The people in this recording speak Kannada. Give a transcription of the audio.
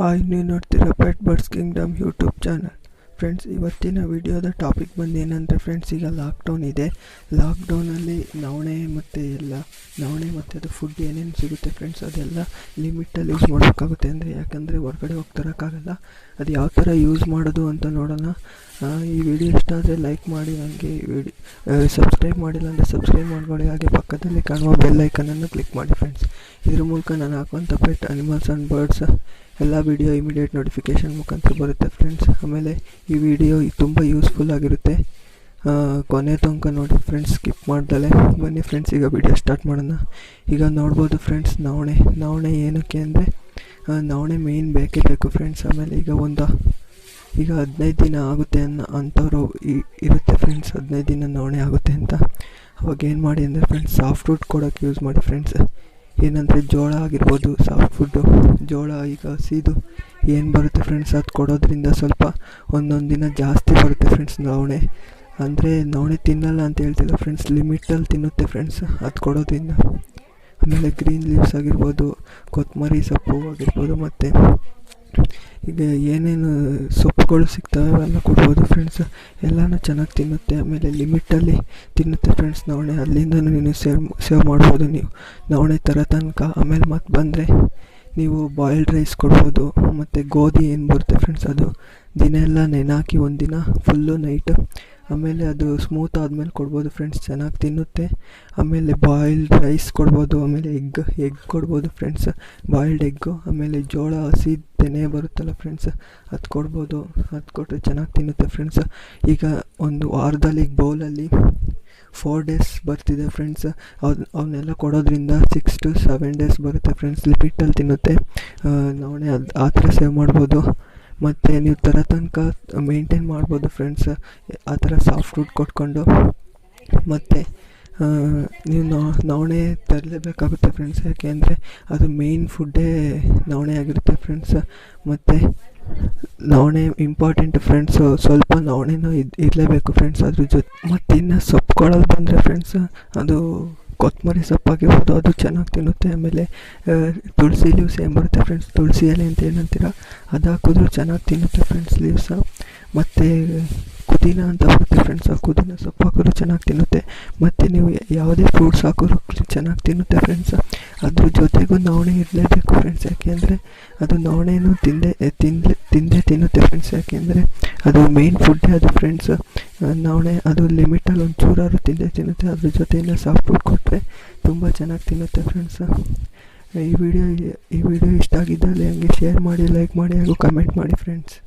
ಹಾಯ್, ನೀವು ನೋಡ್ತೀರಾ pet birds Kingdom YouTube channel. Friends, ಇವತ್ತಿನ ವಿಡಿಯೋದ ಟಾಪಿಕ್ ಬಂದು ಏನಂದರೆ ಫ್ರೆಂಡ್ಸ್, ಈಗ ಲಾಕ್ಡೌನ್ ಇದೆ. ಲಾಕ್ಡೌನಲ್ಲಿ ನವಣೆ ಮತ್ತು ಅದು ಫುಡ್ ಏನೇನು ಸಿಗುತ್ತೆ ಫ್ರೆಂಡ್ಸ್, ಅದೆಲ್ಲ ಲಿಮಿಟಲ್ಲಿ ಯೂಸ್ ಮಾಡಬೇಕಾಗುತ್ತೆ. ಯಾಕಂದರೆ ಹೊರಗಡೆ ಹೋಗಿ ತರೋಕ್ಕಾಗಲ್ಲ. ಅದು ಯಾವ ಥರ ಯೂಸ್ ಮಾಡೋದು ಅಂತ ನೋಡೋಣ. ಈ ವಿಡಿಯೋ ಇಷ್ಟ ಆದರೆ ಲೈಕ್ ಮಾಡಿ, ನನಗೆ ಸಬ್ಸ್ಕ್ರೈಬ್ ಮಾಡಿಲ್ಲ ಅಂದರೆ ಸಬ್ಸ್ಕ್ರೈಬ್ ಮಾಡ್ಕೊಳ್ಳಿ. ಹಾಗೆ ಪಕ್ಕದಲ್ಲಿ ಕಾಣುವ ಬೆಲ್ ಐಕನನ್ನು ಕ್ಲಿಕ್ ಮಾಡಿ ಫ್ರೆಂಡ್ಸ್. ಇದ್ರ ಮೂಲಕ ನಾನು ಹಾಕುವಂಥ ಪೆಟ್ ಅನಿಮಲ್ಸ್ ಆ್ಯಂಡ್ ಬರ್ಡ್ಸ್ ಎಲ್ಲ ವಿಡಿಯೋ ಇಮಿಡಿಯೇಟ್ ನೋಟಿಫಿಕೇಷನ್ ಮುಖಾಂತರ ಬರುತ್ತೆ ಫ್ರೆಂಡ್ಸ್. ಆಮೇಲೆ ಈ ವಿಡಿಯೋ ತುಂಬ ಯೂಸ್ಫುಲ್ ಆಗಿರುತ್ತೆ. ಕೊನೆ ತನಕ ನೋಡಿ ಫ್ರೆಂಡ್ಸ್, ಸ್ಕಿಪ್ ಮಾಡ್ದಲೆ. ಬನ್ನಿ ಫ್ರೆಂಡ್ಸ್, ಈಗ ವಿಡಿಯೋ ಸ್ಟಾರ್ಟ್ ಮಾಡೋಣ. ಈಗ ನೋಡ್ಬೋದು ಫ್ರೆಂಡ್ಸ್, ನವಣೆ ಏನಕ್ಕೆ ಅಂದರೆ ನವಣೆ ಮೇಯ್ನ್ ಬೇಕೇ ಬೇಕು ಫ್ರೆಂಡ್ಸ್. ಆಮೇಲೆ ಈಗ 15 ದಿನ ಆಗುತ್ತೆ ಅಂಥವ್ರು ಇರುತ್ತೆ ಫ್ರೆಂಡ್ಸ್. 15 ದಿನ ನವಣೆ ಆಗುತ್ತೆ ಅಂತ. ಅವಾಗ ಏನು ಮಾಡಿ ಅಂದರೆ ಫ್ರೆಂಡ್ಸ್, ಸಾಫ್ಟ್ ಫುಡ್ ಕೊಡೋಕ್ಕೆ ಯೂಸ್ ಮಾಡಿ ಫ್ರೆಂಡ್ಸ್. ಏನಂದರೆ ಜೋಳ ಆಗಿರ್ಬೋದು, ಸಾಫ್ಟ್ ಫುಡ್ಡು ಜೋಳ ಈಗ ಹಸಿದು ಏನು ಬರುತ್ತೆ ಫ್ರೆಂಡ್ಸ್, ಅದು ಕೊಡೋದ್ರಿಂದ ಸ್ವಲ್ಪ ಒಂದೊಂದು ದಿನ ಜಾಸ್ತಿ ಬರುತ್ತೆ ಫ್ರೆಂಡ್ಸ್ ನವಣೆ. ಅಂದರೆ ನವಣೆ ತಿನ್ನಲ್ಲ ಅಂತ ಹೇಳ್ತಿಲ್ಲ ಫ್ರೆಂಡ್ಸ್, ಲಿಮಿಟಲ್ಲಿ ತಿನ್ನುತ್ತೆ ಫ್ರೆಂಡ್ಸ್ ಅದು ಕೊಡೋದ್ರಿಂದ. ಆಮೇಲೆ ಗ್ರೀನ್ ಲೀವ್ಸ್ ಆಗಿರ್ಬೋದು, ಕೊತ್ತಂಬರಿ ಸೊಪ್ಪು ಆಗಿರ್ಬೋದು, ಮತ್ತು ಈಗ ಏನೇನು ಸೊಪ್ಪುಗಳು ಸಿಗ್ತವೆ ಅವೆಲ್ಲ ಕೊಡ್ಬೋದು ಫ್ರೆಂಡ್ಸ್. ಎಲ್ಲನೂ ಚೆನ್ನಾಗಿ ತಿನ್ನುತ್ತೆ. ಆಮೇಲೆ ಲಿಮಿಟಲ್ಲಿ ತಿನ್ನುತ್ತೆ ಫ್ರೆಂಡ್ಸ್ ನವಣೆ. ಅಲ್ಲಿಂದನೂ ನೀನು ಸೇವ್ ಮಾಡ್ಬೋದು ನೀವು ನವಣೆ ಥರ ತನಕ. ಆಮೇಲೆ ಮತ್ತೆ ಬಂದರೆ ನೀವು ಬಾಯ್ಲ್ಡ್ ರೈಸ್ ಕೊಡ್ಬೋದು. ಮತ್ತು ಗೋಧಿ ಏನು ಬರುತ್ತೆ ಫ್ರೆಂಡ್ಸ್, ಅದು ದಿನ ಎಲ್ಲ ನೆನೆಹಾಕಿ ಒಂದಿನ ಫುಲ್ಲು ನೈಟು, ಆಮೇಲೆ ಅದು ಸ್ಮೂತ್ ಆದಮೇಲೆ ಕೊಡ್ಬೋದು ಫ್ರೆಂಡ್ಸ್, ಚೆನ್ನಾಗಿ ತಿನ್ನುತ್ತೆ. ಆಮೇಲೆ ಬಾಯ್ಲ್ಡ್ ರೈಸ್ ಕೊಡ್ಬೋದು. ಆಮೇಲೆ ಎಗ್ ಕೊಡ್ಬೋದು ಫ್ರೆಂಡ್ಸ್, ಬಾಯ್ಲ್ಡ್ ಎಗ್ಗು. ಆಮೇಲೆ ಜೋಳ ಹಸಿ ತೆನೆ ಬರುತ್ತಲ್ಲ ಫ್ರೆಂಡ್ಸ್, ಅದು ಕೊಡ್ಬೋದು. ಅದು ಕೊಟ್ಟರೆ ಚೆನ್ನಾಗಿ ತಿನ್ನುತ್ತೆ ಫ್ರೆಂಡ್ಸ್. ಈಗ ಒಂದು ವಾರದಲ್ಲಿ ಬೌಲಲ್ಲಿ 4 ಡೇಸ್ ಬರ್ತಿದೆ ಫ್ರೆಂಡ್ಸ್. ಅವನ್ನೆಲ್ಲ ಕೊಡೋದ್ರಿಂದ 6 to 7 ಡೇಸ್ ಬರುತ್ತೆ ಫ್ರೆಂಡ್ಸ್. ಲಿಮಿಟಲ್ಲಿ ತಿನ್ನುತ್ತೆ ನವಣೆ. ಅದು ಆ ಥರ ಸೇವ್ ಮಾಡ್ಬೋದು. ಮತ್ತು ನೀವು ತನಕ ಮೇಂಟೈನ್ ಮಾಡ್ಬೋದು ಫ್ರೆಂಡ್ಸ್, ಆ ಥರ ಸಾಫ್ಟ್ ಫುಡ್ ಕೊಟ್ಕೊಂಡು. ಮತ್ತು ನೀವು ನವಣೆ ತರಲೇಬೇಕಾಗುತ್ತೆ ಫ್ರೆಂಡ್ಸ್. ಯಾಕೆ ಅಂದರೆ ಅದು ಮೇಯ್ನ್ ಫುಡ್ಡೇ ನವಣೆ ಆಗಿರುತ್ತೆ ಫ್ರೆಂಡ್ಸ್. ಮತ್ತು ನವಣೆ ಇಂಪಾರ್ಟೆಂಟ್ ಫ್ರೆಂಡ್ಸು. ಸ್ವಲ್ಪ ನವಣೆನೂ ಇರಲೇಬೇಕು ಫ್ರೆಂಡ್ಸ್ ಅದ್ರ ಜೊತೆ. ಮತ್ತು ಇನ್ನು ಸೊಪ್ಪುಗಳಲ್ಲಿ ಬಂದರೆ ಫ್ರೆಂಡ್ಸ್, ಅದು ಕೊತ್ತಂಬರಿ ಸೊಪ್ಪಾಗಿರ್ಬೋದು, ಅದು ಚೆನ್ನಾಗಿ ತಿನ್ನುತ್ತೆ. ಆಮೇಲೆ ತುಳಸಿ ಲೀವ್ಸ್ ಏನು ಬರುತ್ತೆ ಫ್ರೆಂಡ್ಸ್, ತುಳಸಿ ಎಲೆ ಅಂತ ಏನಂತೀರ, ಅದು ಹಾಕಿದ್ರು ಚೆನ್ನಾಗಿ ತಿನ್ನುತ್ತೆ ಫ್ರೆಂಡ್ಸ್ ಲೀವ್ಸ. ಮತ್ತು ಪುದೀನ ಅಂತ ಬರುತ್ತೆ ಫ್ರೆಂಡ್ಸ್, ಆ ಪುದೀನ ಸೊಪ್ಪು ಹಾಕಿದ್ರು ಚೆನ್ನಾಗಿ ತಿನ್ನುತ್ತೆ. ಮತ್ತು ನೀವು ಯಾವುದೇ ಫ್ರೂಟ್ಸ್ ಹಾಕಿದ್ರು ಚೆನ್ನಾಗಿ ತಿನ್ನುತ್ತೆ ಫ್ರೆಂಡ್ಸ್. ಅದ್ರ ಜೊತೆಗೂ ನವಣೆ ಇರಲೇಬೇಕು ಫ್ರೆಂಡ್ಸ್. ಯಾಕೆಂದರೆ ಅದು ನವಣೆನೂ ತಿಂದೇ ತಿನ್ನುತ್ತೆ ಫ್ರೆಂಡ್ಸ್. ಯಾಕೆಂದರೆ ಅದು ಮೇಯ್ನ್ ಫುಡ್ಡೇ ಅದು ಫ್ರೆಂಡ್ಸ್ ನವಣೆ. ಅದು ಲಿಮಿಟಲ್ಲಿ ಒಂಚೂರಾದ್ರು ತಿನ್ನುತ್ತೆ. ಅದ್ರ ಜೊತೆಯಿಂದ ಸಾಫ್ಟ್ ಫುಡ್ ಕೊಟ್ಟರೆ ತುಂಬ ಚೆನ್ನಾಗಿ ತಿನ್ನುತ್ತೆ ಫ್ರೆಂಡ್ಸ್. ಈ ವಿಡಿಯೋ ಇಷ್ಟ ಆಗಿದ್ದಲ್ಲಿ ಹಂಗೆ ಶೇರ್ ಮಾಡಿ, ಲೈಕ್ ಮಾಡಿ, ಹಾಗೂ ಕಮೆಂಟ್ ಮಾಡಿ ಫ್ರೆಂಡ್ಸ್.